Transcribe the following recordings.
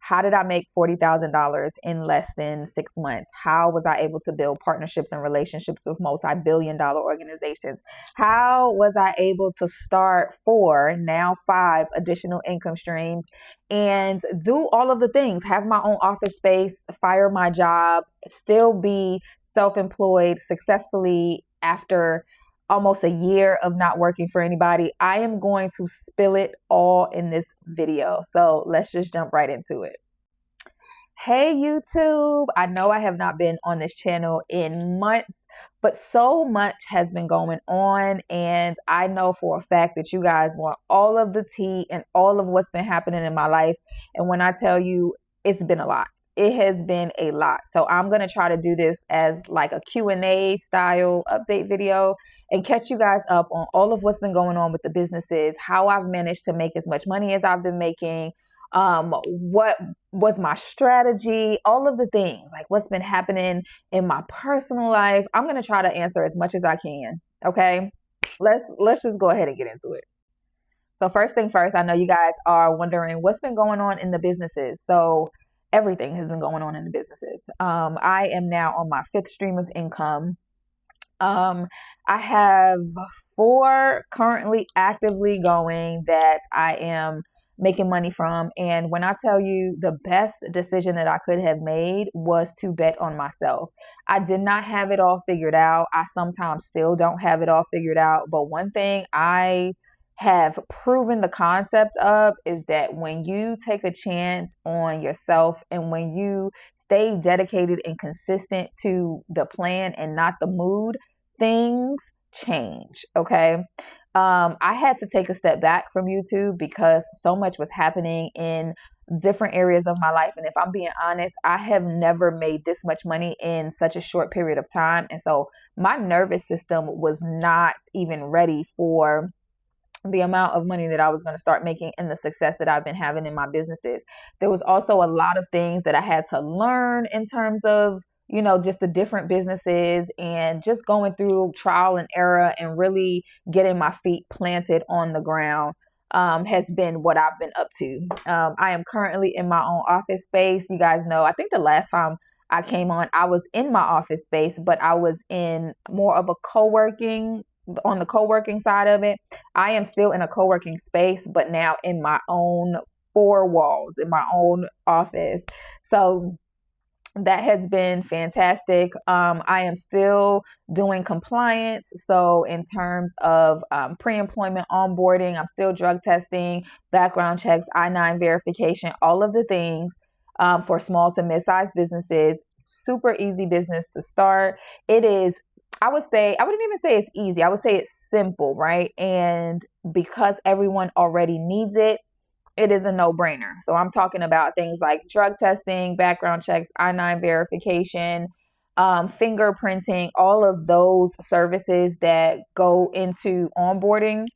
How did I make $40,000 in less than 6 months? How was I able to build partnerships and relationships with multi-billion-dollar organizations? How was I able to start 4, now 5 additional income streams and do all of the things, have my own office space, fire my job, still be self-employed successfully after almost a year of not working for anybody? I am going to spill it all in this video. So let's just jump right into it. Hey YouTube, I know I have not been on this channel in months, but so much has been going on, and I know for a fact that you guys want all of the tea and all of what's been happening in my life. And when I tell you, it's been a lot. It has been a lot. So I'm going to try to do this as like a Q&A style update video and catch you guys up on all of what's been going on with the businesses, how I've managed to make as much money as I've been making, what was my strategy, all of the things, like what's been happening in my personal life. I'm going to try to answer as much as I can. Okay, let's just go ahead and get into it. So first thing first, I know you guys are wondering what's been going on in the businesses. So everything has been going on in the businesses. I am now on my 5th stream of income. I have 4 currently actively going that I am making money from. And when I tell you, the best decision that I could have made was to bet on myself. I did not have it all figured out. I sometimes still don't have it all figured out. But one thing I have proven the concept of is that when you take a chance on yourself and when you stay dedicated and consistent to the plan and not the mood, things change. Okay. I had to take a step back from YouTube because so much was happening in different areas of my life. And if I'm being honest, I have never made this much money in such a short period of time. And so my nervous system was not even ready for the amount of money that I was going to start making and the success that I've been having in my businesses. There was also a lot of things that I had to learn in terms of, you know, just the different businesses and just going through trial and error and really getting my feet planted on the ground has been what I've been up to. I am currently in my own office space. You guys know, I think the last time I came on, I was in my office space, but I was in more of a on the co-working side of it. I am still in a co-working space, but now in my own 4 walls, in my own office. So that has been fantastic. I am still doing compliance. So in terms of pre-employment onboarding, I'm still drug testing, background checks, I-9 verification, all of the things for small to mid-sized businesses. Super easy business to start. It is, I would say, I wouldn't even say it's easy. I would say it's simple, right? And because everyone already needs it, it is a no-brainer. So I'm talking about things like drug testing, background checks, I-9 verification, fingerprinting, all of those services that go into onboarding,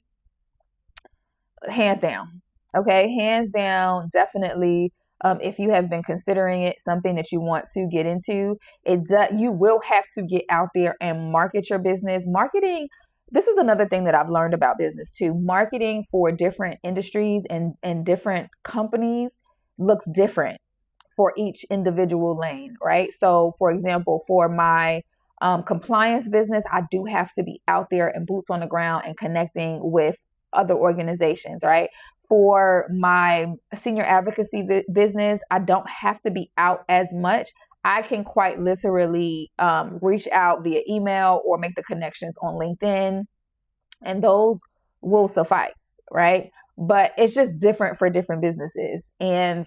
hands down. Okay, hands down, definitely. If you have been considering it something that you want to get into, you will have to get out there and market your business. Marketing, this is another thing that I've learned about business too. Marketing for different industries and different companies looks different for each individual lane, right? So for example, for my compliance business, I do have to be out there and boots on the ground and connecting with other organizations, right? For my senior advocacy business, I don't have to be out as much. I can quite literally reach out via email or make the connections on LinkedIn, and those will suffice, right? But it's just different for different businesses. And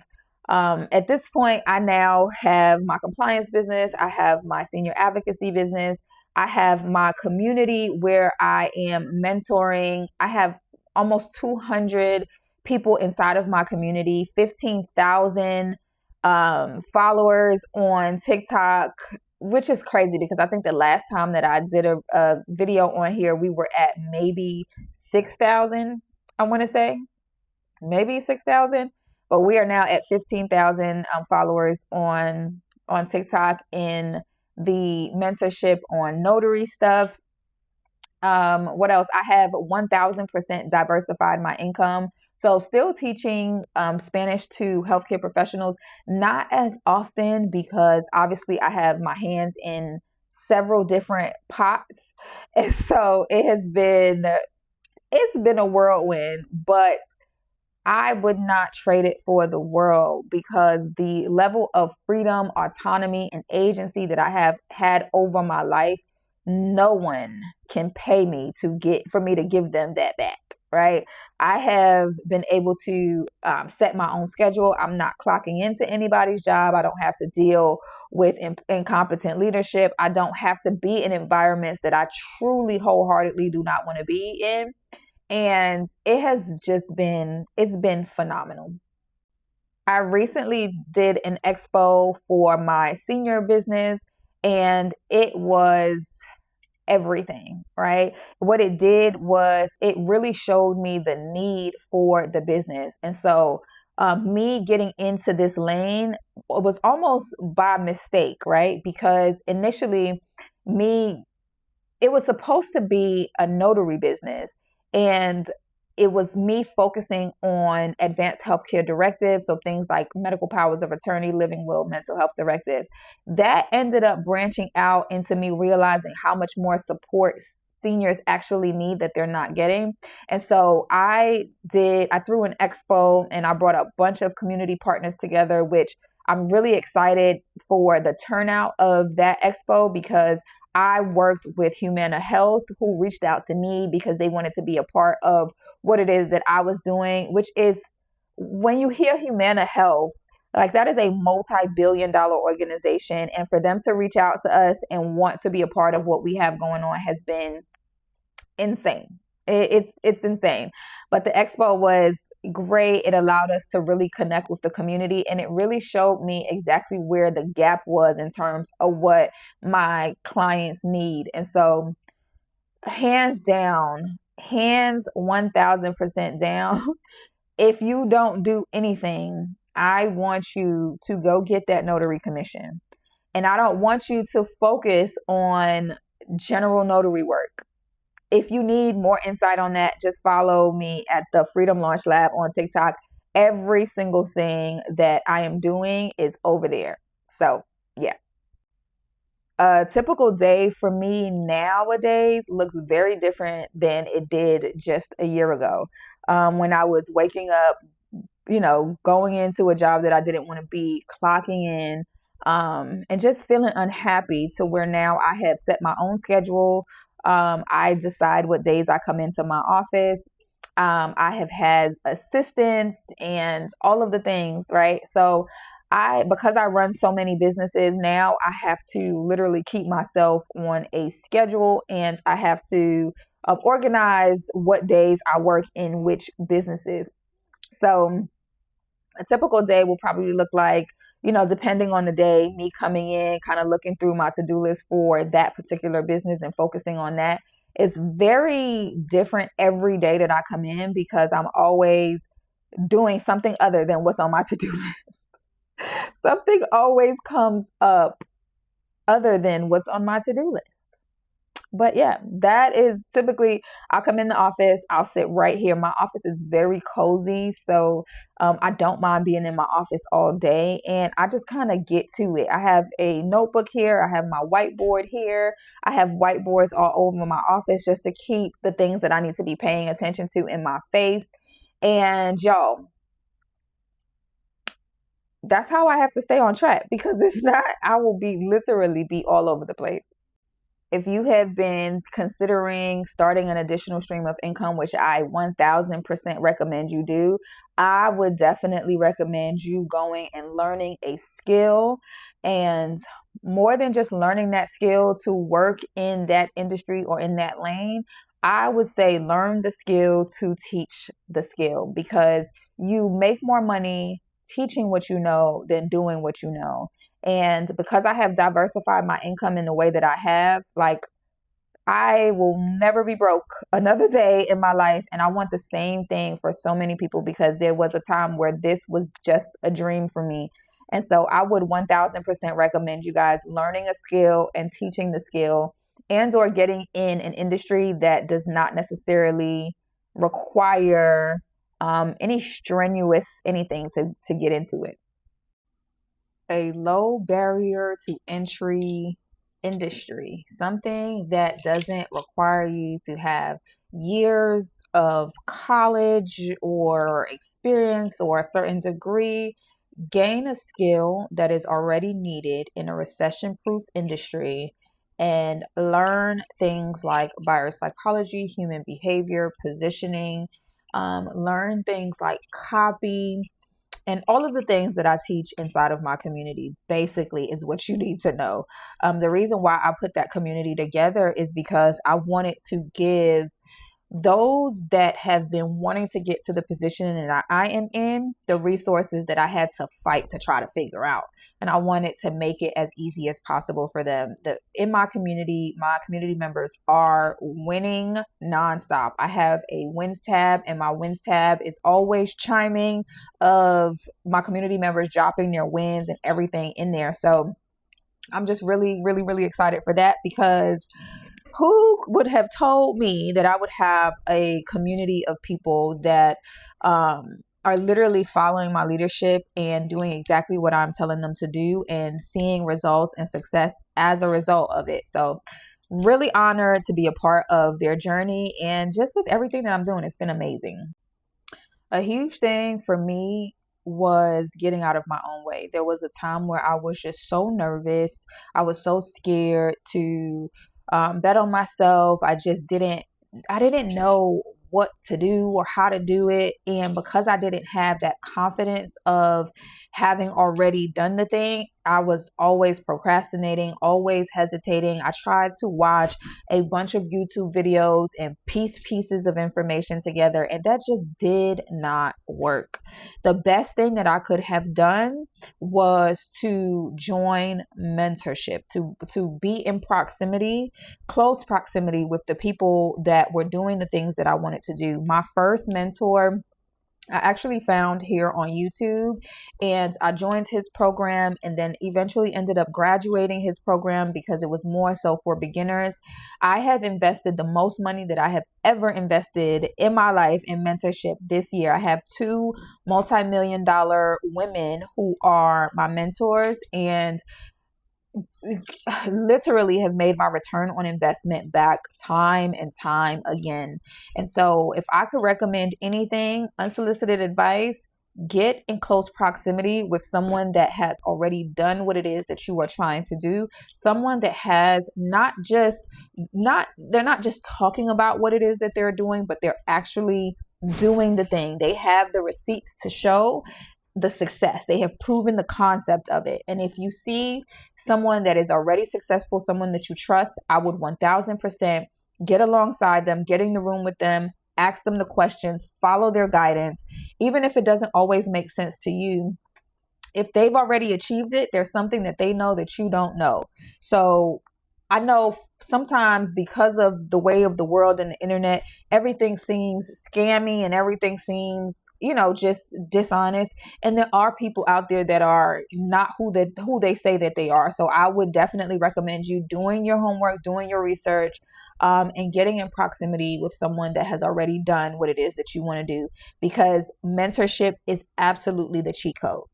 at this point, I now have my compliance business. I have my senior advocacy business. I have my community where I am mentoring. I have almost 200 people inside of my community, 15,000 followers on TikTok, which is crazy because I think the last time that I did a video on here, we were at maybe 6,000. I want to say maybe 6,000, but we are now at 15,000 followers on TikTok in the mentorship on notary stuff. What else? I have 1,000% diversified my income So still teaching Spanish to healthcare professionals, not as often because obviously I have my hands in several different pots. And so it's been a whirlwind, but I would not trade it for the world because the level of freedom, autonomy, and agency that I have had over my life, no one can pay me for me to give them that back. Right. I have been able to set my own schedule. I'm not clocking into anybody's job. I don't have to deal with incompetent leadership. I don't have to be in environments that I truly wholeheartedly do not want to be in, and it's been phenomenal. I recently did an expo for my senior business, and it was everything, right? What it did was it really showed me the need for the business. And so me getting into this lane was almost by mistake, right? Because initially me it was supposed to be a notary business, and it was me focusing on advanced healthcare directives, so things like medical powers of attorney, living will, mental health directives. That ended up branching out into me realizing how much more support seniors actually need that they're not getting. And so I threw an expo and I brought a bunch of community partners together, which I'm really excited for the turnout of that expo because I worked with Humana Health, who reached out to me because they wanted to be a part of what it is that I was doing, which is when you hear Humana Health, like that is a multi-billion-dollar organization. And for them to reach out to us and want to be a part of what we have going on has been insane. It's insane. But the expo was great. It allowed us to really connect with the community, and it really showed me exactly where the gap was in terms of what my clients need. And so hands down, hands 1000% down, if you don't do anything, I want you to go get that notary commission. And I don't want you to focus on general notary work. If you need more insight on that, just follow me at the Freedom Launch Lab on TikTok. Every single thing that I am doing is over there. So, yeah. A typical day for me nowadays looks very different than it did just a year ago. When I was waking up, going into a job that I didn't want to be, clocking in, and just feeling unhappy to where now I have set my own schedule. I decide what days I come into my office. I have had assistants and all of the things, right? So because I run so many businesses now, I have to literally keep myself on a schedule, and I have to organize what days I work in which businesses. So a typical day will probably look like, depending on the day, me coming in, kind of looking through my to-do list for that particular business and focusing on that. It's very different every day that I come in because I'm always doing something other than what's on my to-do list. Something always comes up other than what's on my to-do list. But yeah, that is typically, I'll come in the office, I'll sit right here. My office is very cozy, so I don't mind being in my office all day, and I just kind of get to it. I have a notebook here, I have my whiteboard here, I have whiteboards all over my office just to keep the things that I need to be paying attention to in my face. And y'all, that's how I have to stay on track, because if not, I will literally be all over the place. If you have been considering starting an additional stream of income, which I 1000% recommend you do, I would definitely recommend you going and learning a skill. And more than just learning that skill to work in that industry or in that lane, I would say learn the skill to teach the skill, because you make more money teaching what you know than doing what you know. And because I have diversified my income in the way that I have, like, I will never be broke another day in my life. And I want the same thing for so many people, because there was a time where this was just a dream for me. And so I would 1000% recommend you guys learning a skill and teaching the skill, and or getting in an industry that does not necessarily require any strenuous anything to get into it. A low barrier to entry industry, something that doesn't require you to have years of college or experience or a certain degree. Gain a skill that is already needed in a recession proof industry and learn things like buyer psychology, human behavior, positioning, learn things like copy, and all of the things that I teach inside of my community basically is what you need to know. The reason why I put that community together is because I wanted to give those that have been wanting to get to the position that I am in the resources that I had to fight to try to figure out. And I wanted to make it as easy as possible for them. In my community members are winning nonstop. I have a wins tab, and my wins tab is always chiming of my community members dropping their wins and everything in there. So I'm just really, really, really excited for that, because who would have told me that I would have a community of people that are literally following my leadership and doing exactly what I'm telling them to do and seeing results and success as a result of it. So really honored to be a part of their journey, and just with everything that I'm doing, it's been amazing. A huge thing for me was getting out of my own way. There was a time where I was just so nervous. I was so scared to bet on myself. I didn't know what to do or how to do it. And because I didn't have that confidence of having already done the thing, I was always procrastinating, always hesitating. I tried to watch a bunch of YouTube videos and piece pieces of information together, and that just did not work. The best thing that I could have done was to join mentorship, to be in proximity, close proximity with the people that were doing the things that I wanted to do. My first mentor I actually found here on YouTube, and I joined his program and then eventually ended up graduating his program because it was more so for beginners. I have invested the most money that I have ever invested in my life in mentorship this year. I have two multi-million-dollar women who are my mentors, and literally have made my return on investment back time and time again. And so if I could recommend anything, unsolicited advice, get in close proximity with someone that has already done what it is that you are trying to do. Someone that has they're not just talking about what it is that they're doing, but they're actually doing the thing. They have the receipts to show the success. They have proven the concept of it. And if you see someone that is already successful, someone that you trust, I would 1000% get alongside them, get in the room with them, ask them the questions, follow their guidance. Even if it doesn't always make sense to you, if they've already achieved it, there's something that they know that you don't know. So I know sometimes because of the way of the world and the internet, everything seems scammy and everything seems, just dishonest. And there are people out there that are not who they say that they are. So I would definitely recommend you doing your homework, doing your research, and getting in proximity with someone that has already done what it is that you want to do, because mentorship is absolutely the cheat code.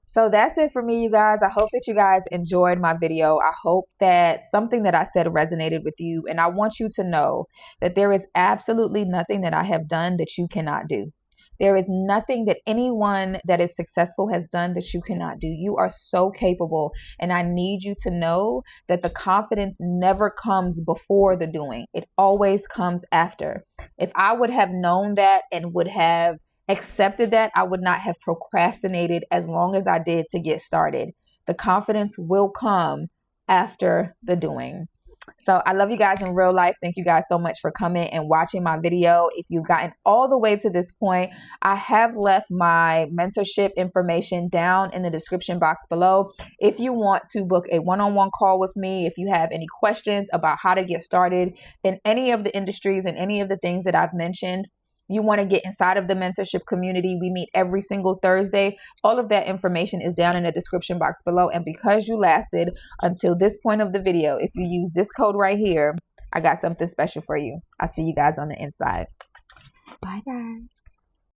So that's it for me, you guys. I hope that you guys enjoyed my video. I hope that something that I said resonated with you. And I want you to know that there is absolutely nothing that I have done that you cannot do. There is nothing that anyone that is successful has done that you cannot do. You are so capable. And I need you to know that the confidence never comes before the doing. It always comes after. If I would have known that and would have accepted that, I would not have procrastinated as long as I did to get started. The confidence will come after the doing. So I love you guys in real life. Thank you guys so much for coming and watching my video. If you've gotten all the way to this point, I have left my mentorship information down in the description box below. If you want to book a one-on-one call with me, if you have any questions about how to get started in any of the industries and any of the things that I've mentioned, you want to get inside of the mentorship community. We meet every single Thursday. All of that information is down in the description box below. And because you lasted until this point of the video, if you use this code right here, I got something special for you. I'll see you guys on the inside. Bye, guys.